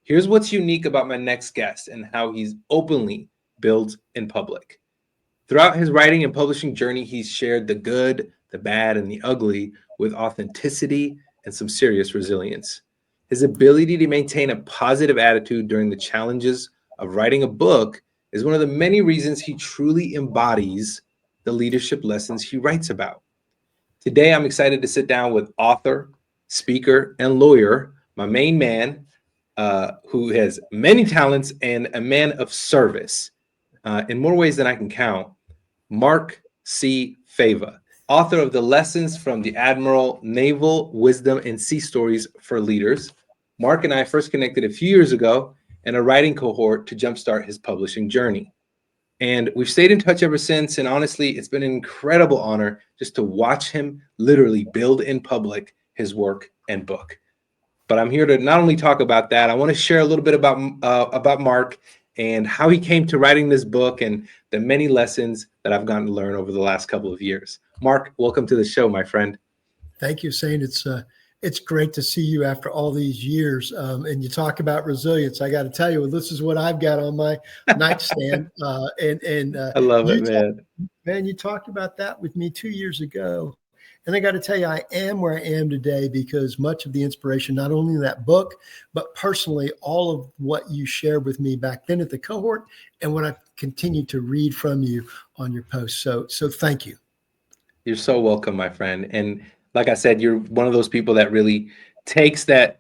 Here's what's unique about my next guest and how he's openly builds in public. Throughout his writing and publishing journey, he's shared the good, the bad, and the ugly with authenticity and some serious resilience. His ability to maintain a positive attitude during the challenges of writing a book is one of the many reasons he truly embodies the leadership lessons he writes about. Today, I'm excited to sit down with author, speaker, and lawyer, my main man, who has many talents and a man of service in more ways than I can count, Mark C. Fava, author of the Lessons from the Admiral, Naval Wisdom and Sea Stories for Leaders. Mark and I first connected a few years ago in a writing cohort to jumpstart his publishing journey. And we've stayed in touch ever since. And honestly, it's been an incredible honor just to watch him literally build in public his work and book. But I'm here to not only talk about that, I want to share a little bit about Mark and how he came to writing this book and the many lessons that I've gotten to learn over the last couple of years. Mark, welcome to the show, my friend. Thank you, Saint. It's great to see you after all these years. And you talk about resilience. I got to tell you, this is what I've got on my nightstand. I love it, man. You talked about that with me 2 years ago. And I got to tell you, I am where I am today because much of the inspiration, not only in that book, but personally, all of what you shared with me back then at the cohort and what I continue to read from you on your posts. So thank you. You're so welcome, my friend. And like I said, you're one of those people that really takes that,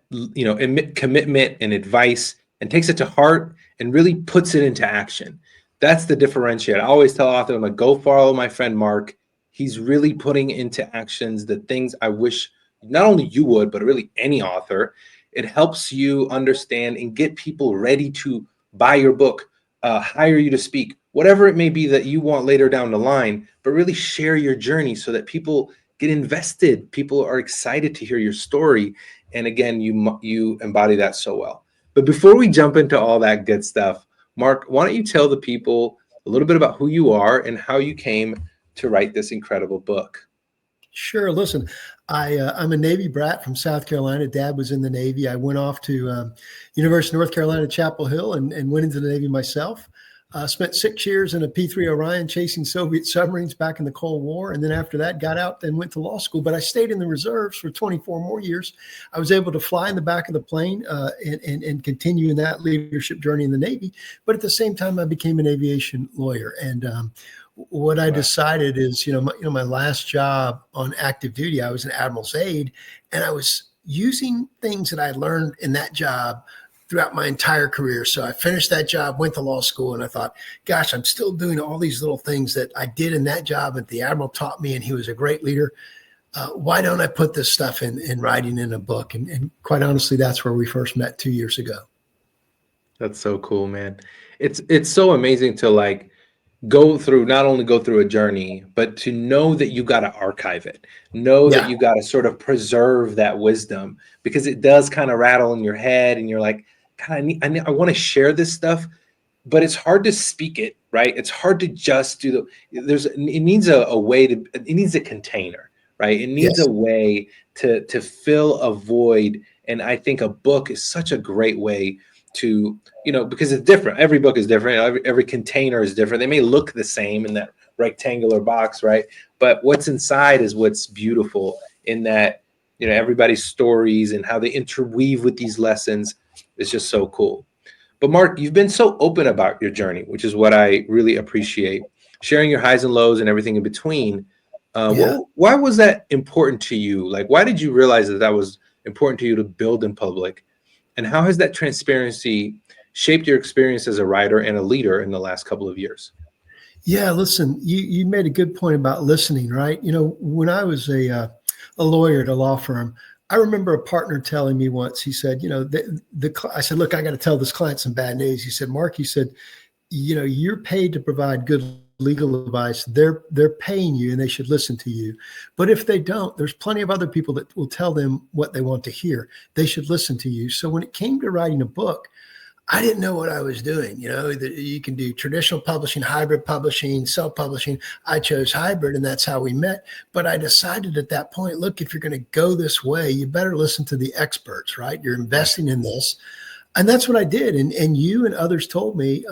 commitment and advice and takes it to heart and really puts it into action. That's the differentiator. I always tell authors, I'm like, go follow my friend Mark. He's really putting into actions the things I wish not only you would, but really any author. It helps you understand and get people ready to buy your book, hire you to speak, whatever it may be that you want later down the line, but really share your journey so that people get invested. People are excited to hear your story. And again, you embody that so well. But before we jump into all that good stuff, Mark, why don't you tell the people a little bit about who you are and how you came to write this incredible book? Sure. Listen, I'm a Navy brat from South Carolina. Dad was in the Navy. I went off to University of North Carolina, Chapel Hill, and went into the Navy myself. Spent 6 years in a P-3 Orion chasing Soviet submarines back in the Cold War. And then after that, got out and went to law school. But I stayed in the reserves for 24 more years. I was able to fly in the back of the plane and continue in that leadership journey in the Navy. But at the same time, I became an aviation lawyer. And what I decided is, my last job on active duty, I was an admiral's aide, and I was using things that I learned in that job throughout my entire career. So I finished that job, went to law school, and I thought, gosh, I'm still doing all these little things that I did in that job that the Admiral taught me, and he was a great leader. Why don't I put this stuff in writing in a book? And quite honestly, that's where we first met 2 years ago. That's so cool, man. It's so amazing to not only go through a journey, but to know that you got to archive it, that you got to sort of preserve that wisdom, because it does kind of rattle in your head and you're like, God, I want to share this stuff, but it's hard to speak it, right? It's hard to just do it needs it needs a container, right? It needs a way to fill a void. And I think a book is such a great way to, because it's different. Every book is different. Every container is different. They may look the same in that rectangular box, right? But what's inside is what's beautiful in that, everybody's stories and how they interweave with these lessons is just so cool. But Mark, you've been so open about your journey, which is what I really appreciate. Sharing your highs and lows and everything in between. Why was that important to you? Why did you realize that was important to you to build in public? And how has that transparency shaped your experience as a writer and a leader in the last couple of years? Yeah, listen, you made a good point about listening, right? When I was a lawyer at a law firm, I remember a partner telling me once, he said, I said, look, I got to tell this client some bad news. He said, Mark, he said, you're paid to provide good legal advice. They're paying you and they should listen to you. But if they don't, there's plenty of other people that will tell them what they want to hear. They should listen to you. So when it came to writing a book, I didn't know what I was doing. You can do traditional publishing, hybrid publishing, self-publishing. I chose hybrid, and that's how we met. But I decided at that point, look, if you're going to go this way, you better listen to the experts, right? You're investing in this. And that's what I did. And you and others told me,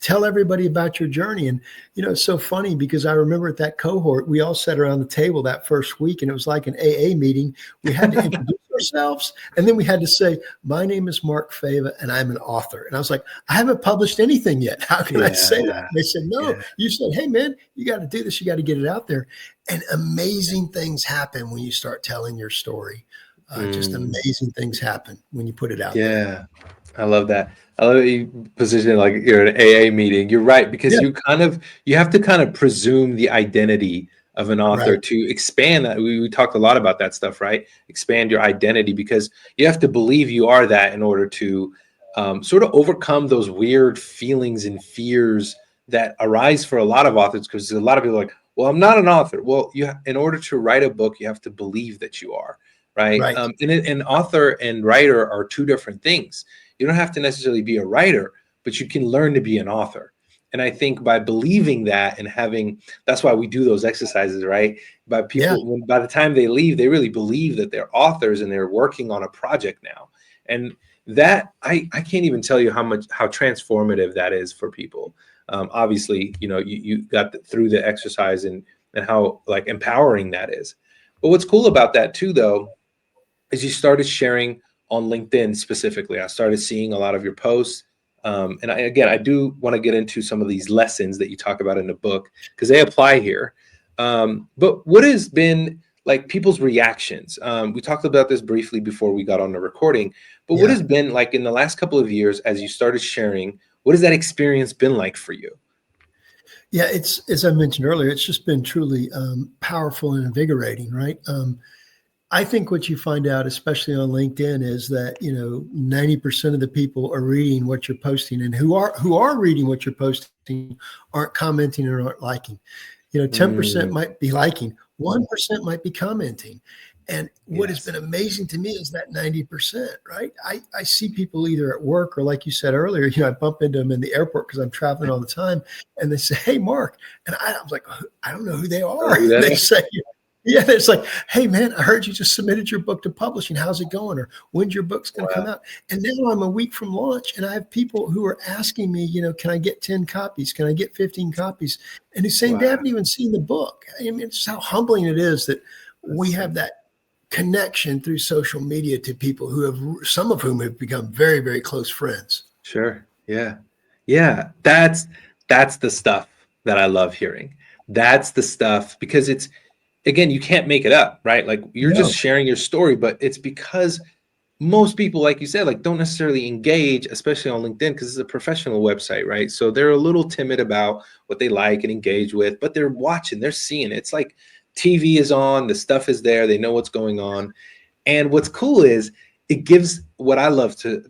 tell everybody about your journey. And, it's so funny because I remember at that cohort, we all sat around the table that first week and it was like an AA meeting. We had to introduce ourselves. And then we had to say, my name is Mark Fava and I'm an author. And I was like, I haven't published anything yet. How can I say that? And they said, no, you said, hey man, you got to do this. You got to get it out there. And amazing things happen when you start telling your story. Just amazing things happen when you put it out there. I love that. I love that you position it like you're at an AA meeting. You're right, because you have to kind of presume the identity of an author to expand that. We talked a lot about that stuff, right? Expand your identity, because you have to believe you are that in order to sort of overcome those weird feelings and fears that arise for a lot of authors, because a lot of people are like, well, I'm not an author. Well, in order to write a book, you have to believe that you are. Right. And author and writer are two different things. You don't have to necessarily be a writer, but you can learn to be an author. And I think by believing that and that's why we do those exercises, right? By people, by the time they leave, they really believe that they're authors and they're working on a project now. And that I can't even tell you how transformative that is for people. Obviously, you got through the exercise and how like empowering that is. But what's cool about that too, though, is you started sharing on LinkedIn specifically. I started seeing a lot of your posts. And I do want to get into some of these lessons that you talk about in the book, because they apply here. But what has been like people's reactions? We talked about this briefly before we got on the recording, but what has been like in the last couple of years as you started sharing, what has that experience been like for you? Yeah, it's, as I mentioned earlier, it's just been truly powerful and invigorating, right? I think what you find out, especially on LinkedIn, is that 90% of the people are reading what you're posting, and who are reading what you're posting aren't commenting or aren't liking. 10% might be liking, 1% might be commenting. And what has been amazing to me is that 90%, right? I see people either at work or, like you said earlier, I bump into them in the airport because I'm traveling all the time, and they say, "Hey, Mark," and I was like, "I don't know who they are." They say, it's like, "Hey, man, I heard you just submitted your book to publishing. How's it going? Or when's your book's going to come out?" And now I'm a week from launch, and I have people who are asking me, can I get 10 copies? Can I get 15 copies? And he's saying they haven't even seen the book. I mean, it's how humbling it is that we have that connection through social media to people some of whom have become very, very close friends. Sure. Yeah. Yeah. That's the stuff that I love hearing. That's the stuff, because it's, again, you can't make it up, right? Like you're just sharing your story, but it's because most people, like you said, like don't necessarily engage, especially on LinkedIn, because it's a professional website, right? So they're a little timid about what they like and engage with, but they're watching, they're seeing it. It's like TV is on, the stuff is there, they know what's going on. And what's cool is it gives, what I love to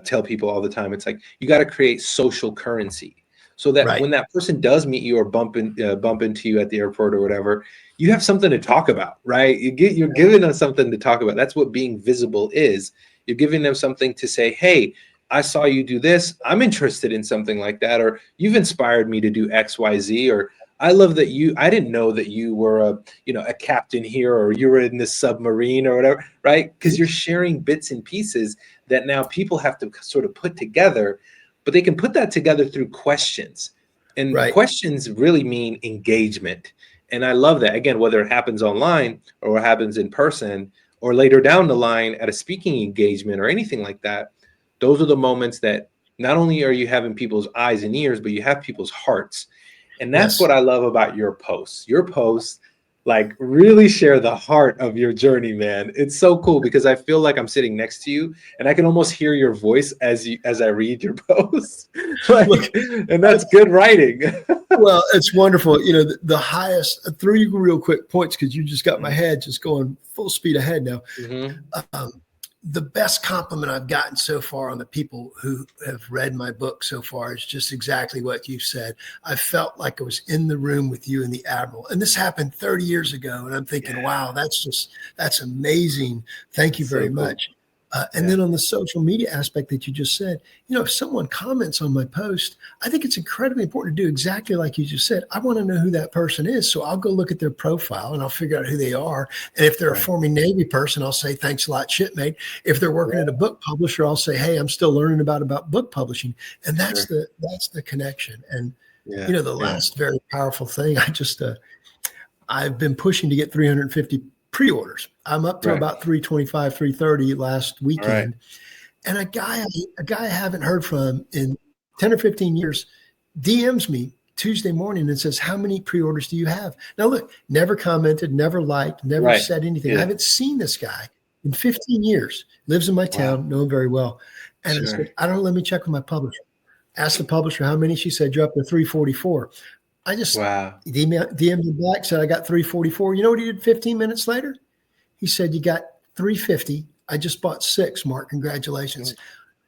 tell people all the time, it's like you got to create social currency, so that when that person does meet you or bump into you at the airport or whatever, you have something to talk about, right? You're giving them something to talk about. That's what being visible is. You're giving them something to say, "Hey, I saw you do this. I'm interested in something like that," or "You've inspired me to do X, Y, Z," or "I love that I didn't know that you were a captain here, or you were in this submarine," or whatever, right? Because you're sharing bits and pieces that now people have to sort of put together, but they can put that together through questions. And questions really mean engagement. And I love that. Again, whether it happens online or what happens in person or later down the line at a speaking engagement or anything like that, those are the moments that not only are you having people's eyes and ears, but you have people's hearts. And that's what I love about your posts. Your posts like really share the heart of your journey, man. It's so cool because I feel like I'm sitting next to you and I can almost hear your voice as I read your posts. And that's good writing. Well, it's wonderful. The highest, three real quick points, because you just got my head just going full speed ahead now. The best compliment I've gotten so far on the people who have read my book so far is just exactly what you said. I felt like I was in the room with you and the Admiral. And this happened 30 years ago. And I'm thinking, wow, that's amazing. Thank you very much. And then on the social media aspect that you just said, if someone comments on my post, I think it's incredibly important to do exactly like you just said. I want to know who that person is. So I'll go look at their profile and I'll figure out who they are. And if they're a former Navy person, I'll say, thanks a lot, shipmate. If they're working at a book publisher, I'll say, hey, I'm still learning about book publishing. And that's the connection. And, the last very powerful thing, I've been pushing to get 350 pre-orders. I'm up to about 325, 330 last weekend. And a guy I haven't heard from in 10 or 15 years DMs me Tuesday morning and says, how many pre-orders do you have? Now look, never commented, never liked, never said anything. I haven't seen this guy in 15 years, lives in my town, know him very well. And I said, I don't know, let me check with my publisher. Asked the publisher how many. She said, you're up to 344. I just DM'd him back, said I got 344. You know what he did 15 minutes later? He said, you got 350. I just bought 6, Mark. Congratulations.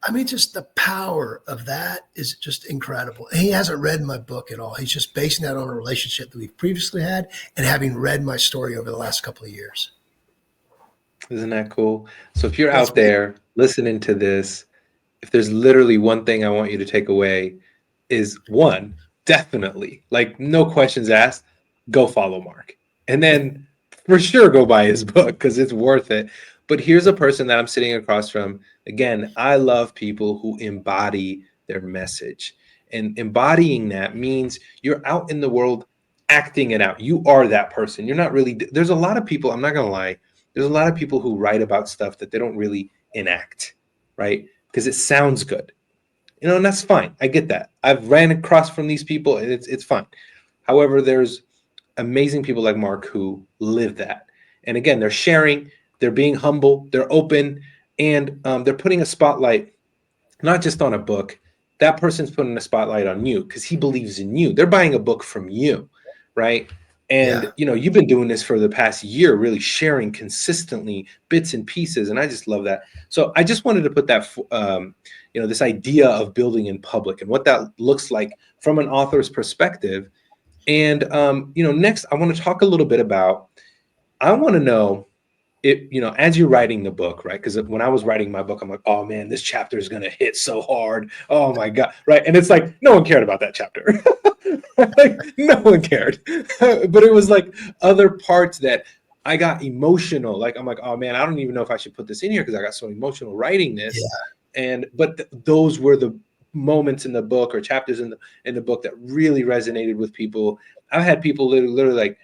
I mean, just the power of that is just incredible. And he hasn't read my book at all. He's just basing that on a relationship that we've previously had and having read my story over the last couple of years. Isn't that cool? So if you're out there listening to this, if there's literally one thing I want you to take away is one, definitely, like no questions asked, go follow Mark. And then for sure go buy his book because it's worth it. But here's a person that I'm sitting across from. Again, I love people who embody their message. And embodying that means you're out in the world acting it out. You are that person. You're not really, there's a lot of people, I'm not going to lie, there's a lot of people who write about stuff that they don't really enact, right? Because it sounds good. And that's fine. I get that. I've ran across from these people and it's fine. However, there's amazing people like Mark who live that. And again, they're sharing, they're being humble, they're open, and they're putting a spotlight, not just on a book. That person's putting a spotlight on you because he believes in you. They're buying a book from you, right? And, you've been doing this for the past year, really sharing consistently bits and pieces. And I just love that. So I just wanted to put that, this idea of building in public and what that looks like from an author's perspective. And, next I want to talk a little bit about, I want to know it, as you're writing the book, right? Because when I was writing my book, I'm like, oh man, this chapter is going to hit so hard. Oh my God. Right. And it's like, no one cared about that chapter. Like, no one cared. But it was like other parts that I got emotional. Like, I'm like, oh man, I don't even know if I should put this in here because I got so emotional writing this. But those were the moments in the book or chapters in the book that really resonated with people. I've had people literally like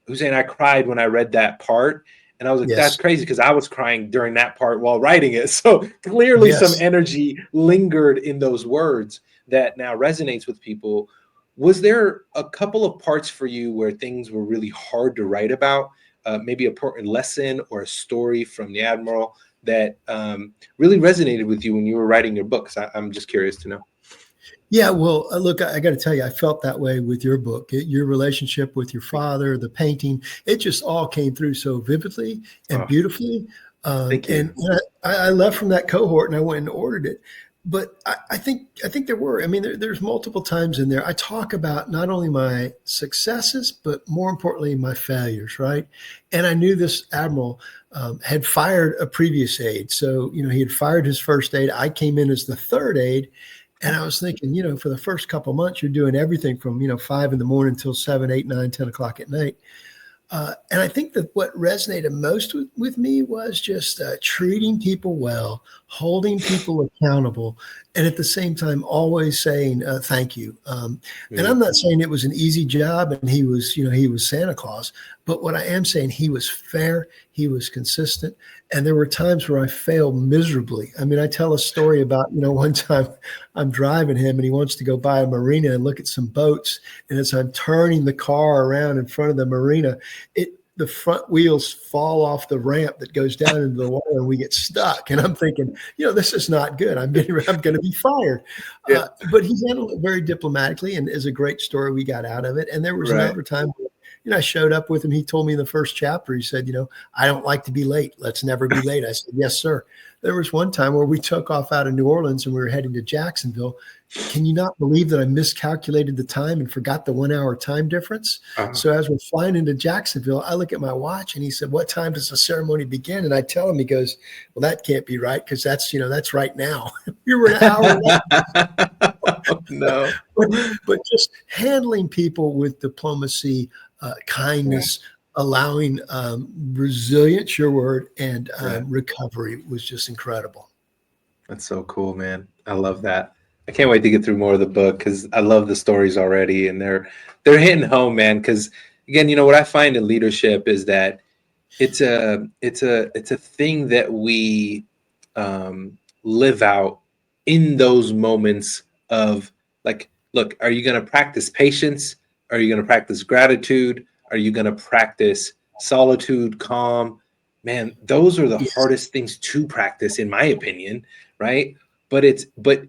who saying I cried when I read that part. And I was like, that's crazy because I was crying during that part while writing it. So clearly some energy lingered in those words that now resonates with people. Was there a couple of parts for you where things were really hard to write about? Maybe a important lesson or a story from the Admiral that really resonated with you when you were writing your book? I'm just curious to know. Yeah, well, look, I got to tell you, I felt that way with your book. Your relationship with your father, the painting, it just all came through so vividly and beautifully. Thank you. And I left from that cohort and I went and ordered it. But I think there were, there's multiple times in there. I talk about not only my successes, but more importantly, my failures, right? And I knew this Admiral had fired a previous aide. So, he had fired his first aide. I came in as the third aide. And I was thinking, for the first couple of months, you're doing everything from, 5 a.m. until 7, 8, 9, 10 o'clock at night. And I think that what resonated most with me was just treating people well, holding people accountable, and at the same time, always saying thank you. And I'm not saying it was an easy job and he was Santa Claus, but what I am saying, he was fair, he was consistent. And there were times where I failed miserably. I tell a story about, one time I'm driving him and he wants to go by a marina and look at some boats. And as I'm turning the car around in front of the marina, the front wheels fall off the ramp that goes down into the water and we get stuck. And I'm thinking, this is not good. I'm going to be fired. But he handled it very diplomatically and is a great story we got out of it. And there was another time where, I showed up with him. He told me in the first chapter, he said, I don't like to be late. Let's never be late. I said, yes, sir. There was one time where we took off out of New Orleans and we were heading to Jacksonville. Can you not believe that I miscalculated the time and forgot the 1 hour time difference? Uh, So as we're flying into Jacksonville, I look at my watch and he said, "What time does the ceremony begin?" And I tell him, he goes, "Well, that can't be right because that's right now." We were an hour late. no. But just handling people with diplomacy, Yeah, kindness, allowing resilience, your word, and right. recovery was just incredible. That's so cool, man. I love that. I can't wait to get through more of the book because I love the stories already, and they're hitting home, man. Because again, what I find in leadership is that it's a thing that we live out in those moments of like, look, are you going to practice patience? Are you going to practice gratitude? Are you going to practice solitude, calm? Man, those are the Yes, hardest things to practice, in my opinion, right? But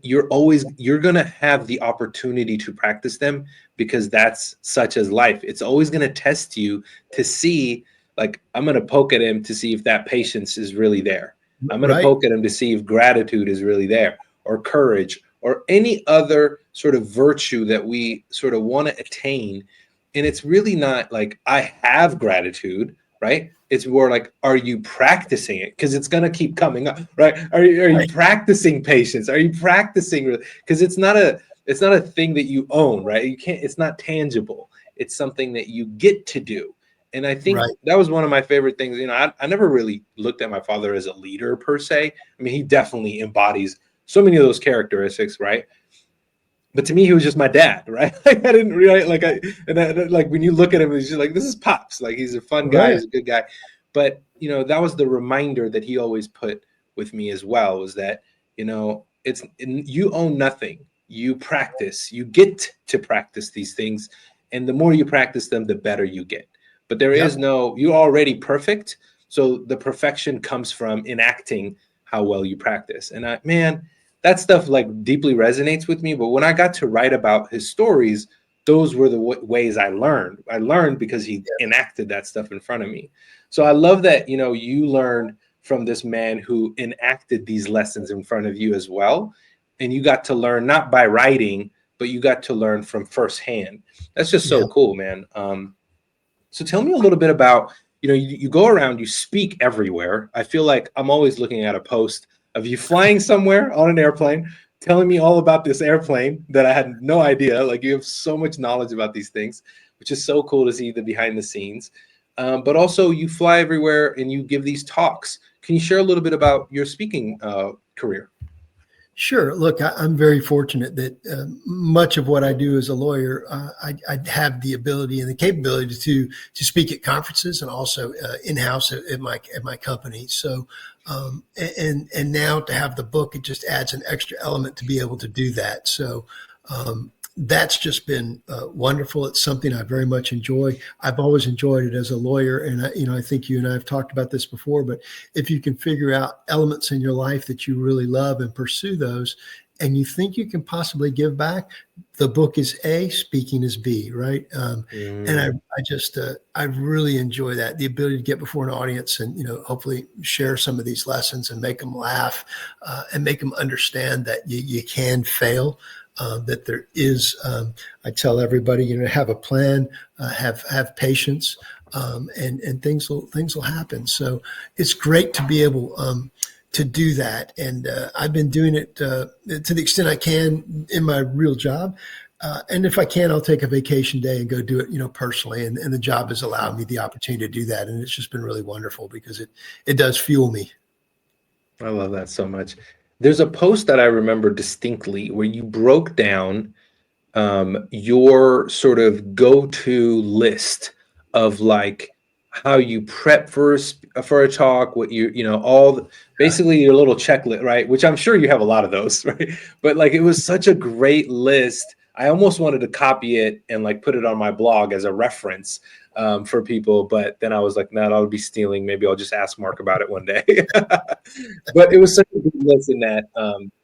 you're going to have the opportunity to practice them because that's such as life. It's always going to test you to see, like, I'm going to poke at him to see if that patience is really there. I'm going to right, poke at him to see if gratitude is really there, or courage, or any other sort of virtue that we sort of want to attain. And it's really not like I have gratitude, right? It's more like, are you practicing it? Because it's going to keep coming up, right? Are you right, practicing patience? Are you practicing? Because it's not a thing that you own, right? You can't. It's not tangible. It's something that you get to do. And I think right, that was one of my favorite things. I never really looked at my father as a leader per se. I mean, he definitely embodies so many of those characteristics, right? But to me, he was just my dad, right? Like I didn't really like when you look at him, he's just like, this is Pops. Like he's a fun guy, right. he's a good guy. But that was the reminder that he always put with me as well, was that, you own nothing. You practice, you get to practice these things. And the more you practice them, the better you get. But there is Yep, no, you're already perfect. So the perfection comes from enacting how well you practice. And man, that stuff like deeply resonates with me. But when I got to write about his stories, those were the ways I learned. I learned because he enacted that stuff in front of me. So I love that, you learned from this man who enacted these lessons in front of you as well. And you got to learn not by writing, but you got to learn from firsthand. That's just so yep. cool, man. So tell me a little bit about, you go around, you speak everywhere. I feel like I'm always looking at a post of you flying somewhere on an airplane, telling me all about this airplane that I had no idea. Like you have so much knowledge about these things, which is so cool to see the behind the scenes. But also you fly everywhere and you give these talks. Can you share a little bit about your speaking career? Sure. Look, I'm very fortunate that much of what I do as a lawyer, I have the ability and the capability to speak at conferences and also in house at my company. So, and now to have the book, it just adds an extra element to be able to do that. So, that's just been wonderful. It's something I very much enjoy. I've always enjoyed it as a lawyer, and I think you and I have talked about this before. But if you can figure out elements in your life that you really love and pursue those, and you think you can possibly give back, the book is A, speaking is B, right? And Mm, I just I really enjoy that, the ability to get before an audience and hopefully share some of these lessons and make them laugh and make them understand that you can fail, that there is. I tell everybody, have a plan, have patience, and things will happen. So it's great to be able to do that, and I've been doing it to the extent I can in my real job. And if I can, I'll take a vacation day and go do it, personally. And the job has allowed me the opportunity to do that, and it's just been really wonderful because it does fuel me. I love that so much. There's a post that I remember distinctly where you broke down your sort of go-to list of like how you prep for a talk, what basically your little checklist, right? Which I'm sure you have a lot of those, right? But like it was such a great list. I almost wanted to copy it and like put it on my blog as a reference for people, but then I was like, no, that would be stealing. Maybe I'll just ask Mark about it one day. But it was such a good list in that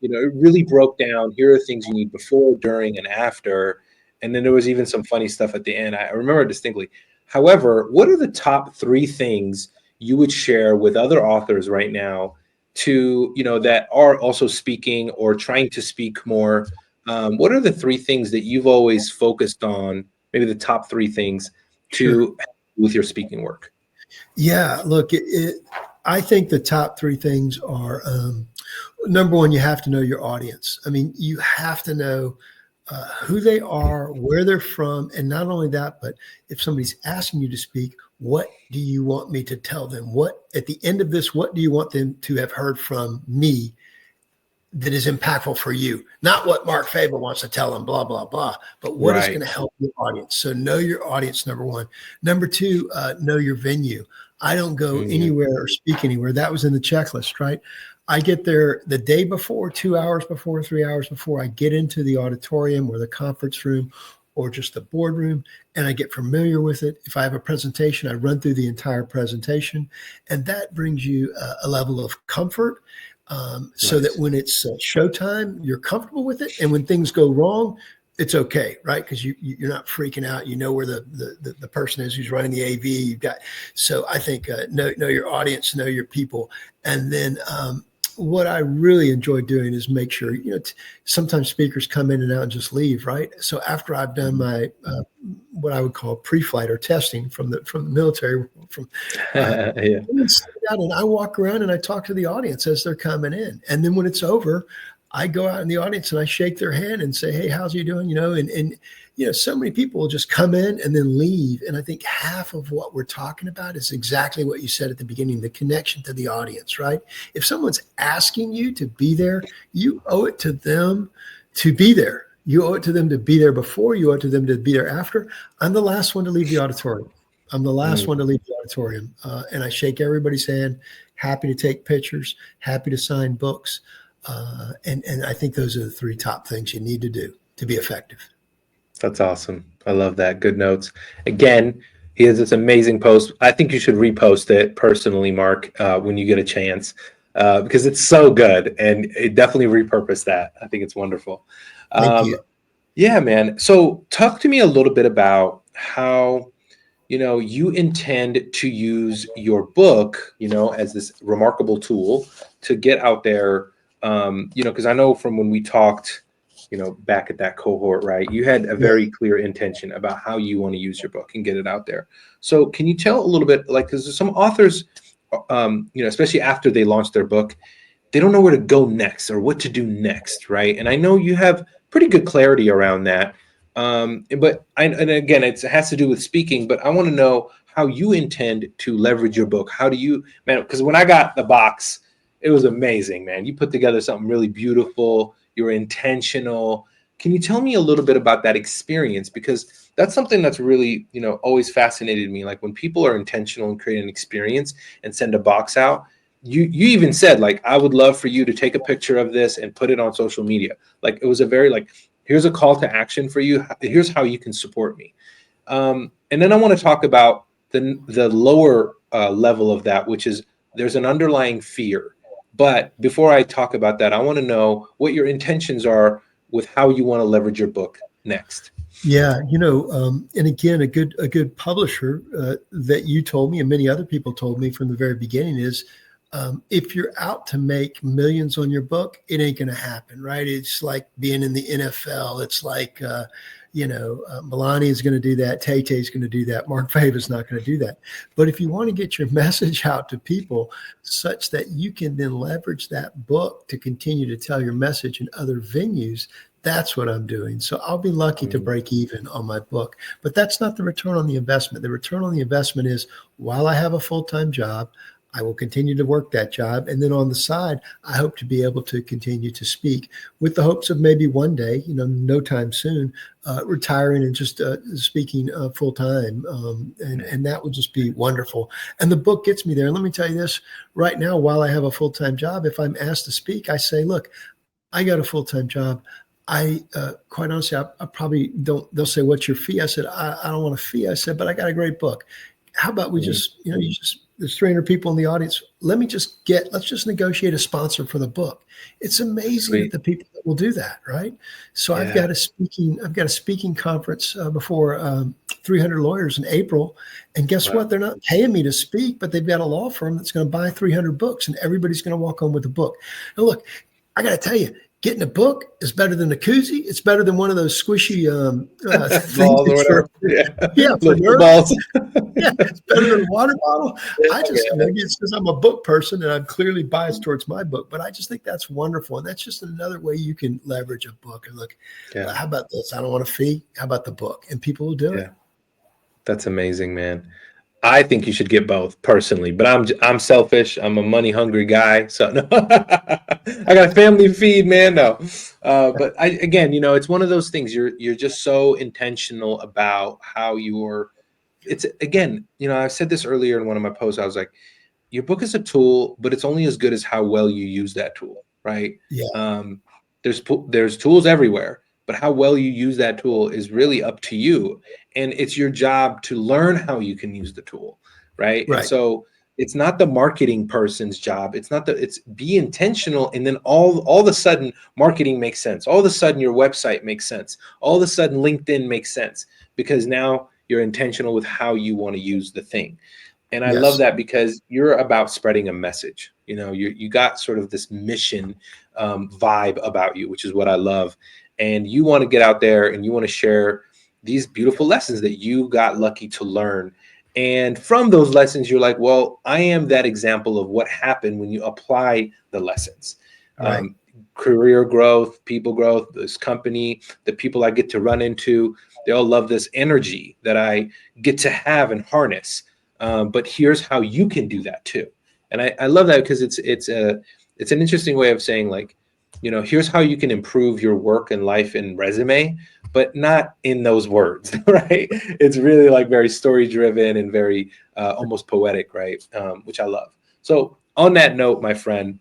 it really broke down, here are things you need before, during, and after. And then there was even some funny stuff at the end. I remember it distinctly. However, what are the top three things you would share with other authors right now to, that are also speaking or trying to speak more, what are the three things that you've always focused on, maybe the top three things Sure. to with your speaking work? Yeah, look, I think the top three things are number one, you have to know your audience. I mean, you have to know who they are, where they're from, and not only that, but if somebody's asking you to speak, what do you want me to tell them? What at the end of this, what do you want them to have heard from me that is impactful for you? Not what Mark Fava wants to tell them, blah, blah, blah, but what is going Right. to help your audience. So know your audience, number one. Number two, know your venue. I don't go Mm, anywhere or speak anywhere. That was in the checklist, right? I get there the day before, 2 hours before, 3 hours before I get into the auditorium or the conference room or just the boardroom, and I get familiar with it. If I have a presentation, I run through the entire presentation, and that brings you a level of comfort, so that nice. when it's showtime, you're comfortable with it, and when things go wrong, it's okay, right? Because you're not freaking out. You know where the person is who's running the AV. You've got so I think know your audience, know your people, and then what I really enjoy doing is make sure sometimes speakers come in and out and just leave, right? So after I've done Mhm. my what I would call pre-flight or testing from the military, from uh, Yeah. and sit down and I walk around and I talk to the audience as they're coming in. And then when it's over, I go out in the audience and I shake their hand and say, "Hey, how's you doing?" And so many people will just come in and then leave. And I think half of what we're talking about is exactly what you said at the beginning, the connection to the audience, right? If someone's asking you to be there, you owe it to them to be there. You owe it to them to be there before, you owe it to them to be there after. I'm the last one to leave the auditorium. I'm the last one Mm. to leave the auditorium. And I shake everybody's hand, happy to take pictures, happy to sign books. And I think those are the three top things you need to do to be effective. That's awesome. I love that. Good notes. Again, he has this amazing post. I think you should repost it personally, Mark, when you get a chance, because it's so good, and it definitely repurpose that. I think it's wonderful. Thank Um, you. yeah, man. So talk to me a little bit about how you intend to use your book, as this remarkable tool to get out there. Because I know from when we talked, back at that cohort, right? You had a Yeah. very clear intention about how you want to use your book and get it out there. So can you tell a little bit, like, because some authors, especially after they launch their book, they don't know where to go next or what to do next, right? And I know you have pretty good clarity around that. And again, it has to do with speaking, but I want to know how you intend to leverage your book. How do you, man? Because when I got the box, it was amazing, man. You put together something really beautiful. You were intentional. Can you tell me a little bit about that experience? Because that's something that's really, always fascinated me. Like when people are intentional and create an experience and send a box out, you even said, like, I would love for you to take a picture of this and put it on social media. Like it was a very, like, here's a call to action for you, here's how you can support me. And then I want to talk about the lower level of that, which is there's an underlying fear. But before I talk about that, I want to know what your intentions are with how you want to leverage your book next. Yeah, and again, a good publisher that you told me and many other people told me from the very beginning is, if you're out to make millions on your book, it ain't going to happen, right? It's like being in the NFL. It's like, Melania is going to do that. Tay Tay's going to do that. Mark Fava's not going to do that. But if you want to get your message out to people such that you can then leverage that book to continue to tell your message in other venues, that's what I'm doing. So I'll be lucky to Mm, break even on my book. But that's not the return on the investment. The return on the investment is while I have a full-time job, I will continue to work that job. And then on the side, I hope to be able to continue to speak with the hopes of maybe one day, no time soon, retiring and just speaking full time. And that would just be wonderful. And the book gets me there. And let me tell you this right now, while I have a full time job, if I'm asked to speak, I say, look, I got a full time job. I quite honestly, I probably don't. They'll say, "What's your fee?" I said, "I don't want a fee." I said, "But I got a great book. How about we mm, just, you just there's 300 people in the audience. Let's just negotiate a sponsor for the book. It's amazing that Sweet. the people that will do that, right? So Yeah. I've got a speaking conference before 300 lawyers in April, and guess Wow. what? They're not paying me to speak, but they've got a law firm that's going to buy 300 books, and everybody's going to walk home with a book. Now, look, I got to tell you, getting a book is better than a koozie. It's better than one of those squishy things Balls or for, whatever. Yeah. yeah, for Little nerds. balls. Yeah, it's better than a water bottle. Yeah. Maybe it's because I'm a book person and I'm clearly biased towards my book, but I just think that's wonderful. And that's just another way you can leverage a book. And look, Yeah. how about this? I don't want a fee. How about the book? And people will do it. Yeah. That's amazing, man. I think you should get both personally, but I'm selfish. I'm a money hungry guy, so no. I got a family to feed, man. No, but again, it's one of those things. You're just so intentional about how you're. It's again, I said this earlier in one of my posts. I was like, your book is a tool, but it's only as good as how well you use that tool, right? Yeah. Um, there's tools everywhere, but how well you use that tool is really up to you, and it's your job to learn how you can use the tool, right? And Right. so it's not the marketing person's job. It's be intentional, and then all of a sudden marketing makes sense. All of a sudden your website makes sense. All of a sudden LinkedIn makes sense because now you're intentional with how you want to use the thing. And I love Yes. that because you're about spreading a message. You got sort of this mission vibe about you, which is what I love. And you want to get out there and you want to share these beautiful lessons that you got lucky to learn. And from those lessons, you're like, well, I am that example of what happened when you apply the lessons. Right. Career growth, people growth, this company, the people I get to run into, they all love this energy that I get to have and harness. But here's how you can do that too. And I love that because it's an interesting way of saying, like, here's how you can improve your work and life and resume, but not in those words, right? It's really like very story driven and very almost poetic, right? Which I love. So on that note, my friend,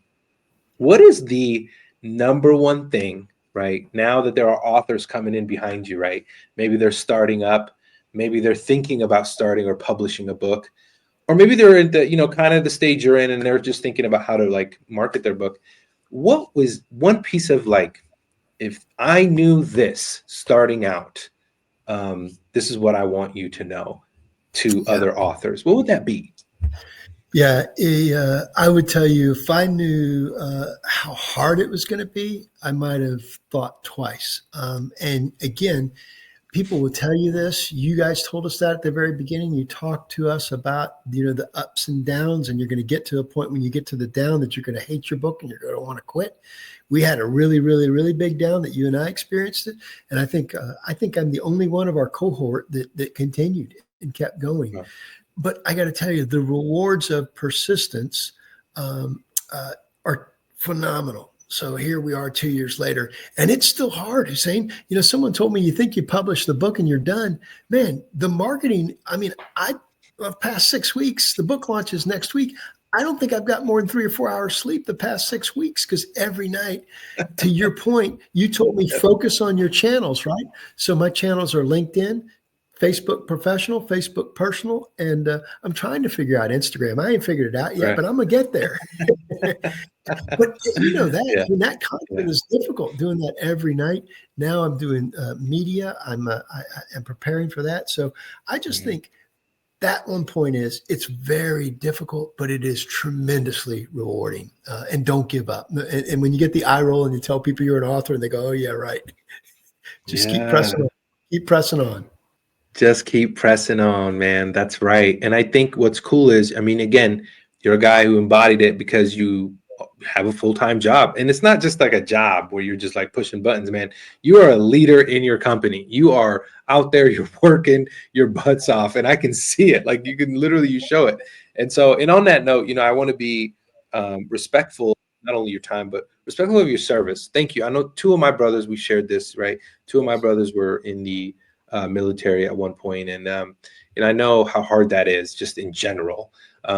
what is the number one thing, right? Now that there are authors coming in behind you, right? Maybe they're starting up, maybe they're thinking about starting or publishing a book, or maybe they're at the, kind of the stage you're in and they're just thinking about how to like market their book. What was one piece of like, if I knew this starting out, this is what I want you to know to Yeah. other authors, what would that be? Yeah. I would tell you if I knew how hard it was going to be, I might have thought twice. And again, people will tell you this. You guys told us that at the very beginning. You talked to us about, the ups and downs, and you're going to get to a point when you get to the down that you're going to hate your book and you're going to want to quit. We had a really, really, really big down that you and I experienced it. And I think I'm the only one of our cohort that continued and kept going. Oh, But I got to tell you, the rewards of persistence um, are phenomenal. So here we are 2 years later, and it's still hard, Hussein. Someone told me, you think you publish the book and you're done. Man, the marketing, I've past 6 weeks, the book launches next week. I don't think I've got more than 3 or 4 hours sleep the past 6 weeks because every night, to your point, you told me focus on your channels, right? So my channels are LinkedIn, Facebook professional, Facebook personal, and I'm trying to figure out Instagram. I ain't figured it out yet, right. but I'm gonna get there. But Yeah. that content is difficult doing that every night. Now I'm doing media. I'm preparing for that. So I just think that one point is it's very difficult, but it is tremendously rewarding. And don't give up. And when you get the eye roll and you tell people you're an author and they go, oh yeah, right. Just keep Yeah. pressing on. Keep pressing on. Just keep pressing on, man. That's right. And I think what's cool is, again, you're a guy who embodied it because you have a full-time job. And it's not just like a job where you're just like pushing buttons, man. You are a leader in your company. You are out there, you're working your butts off, and I can see it. Like you show it. And so, and on that note, I want to be respectful, not only your time, but respectful of your service. Thank you. I know two of my brothers, we shared this, right? Two of my brothers were in the military at one point, and I know how hard that is just in general.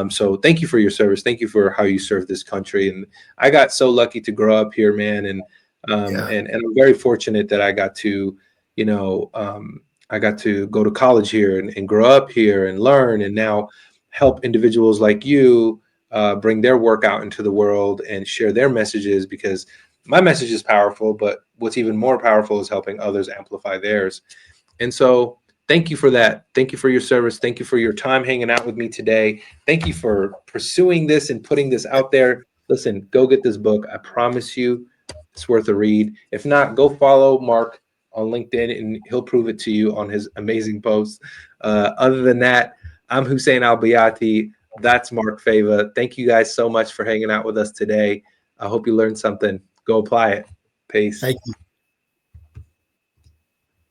So thank you for your service. Thank you for how you serve this country. And I got so lucky to grow up here, man. And and I'm very fortunate that I got to, I got to go to college here and grow up here and learn. And now help individuals like you bring their work out into the world and share their messages, because my message is powerful, but what's even more powerful is helping others amplify theirs. And so thank you for that. Thank you for your service. Thank you for your time hanging out with me today. Thank you for pursuing this and putting this out there. Listen, go get this book. I promise you it's worth a read. If not, go follow Mark on LinkedIn and he'll prove it to you on his amazing posts. Other than that, I'm Hussein Al-Bayati. That's Mark Fava. Thank you guys so much for hanging out with us today. I hope you learned something. Go apply it. Peace. Thank you.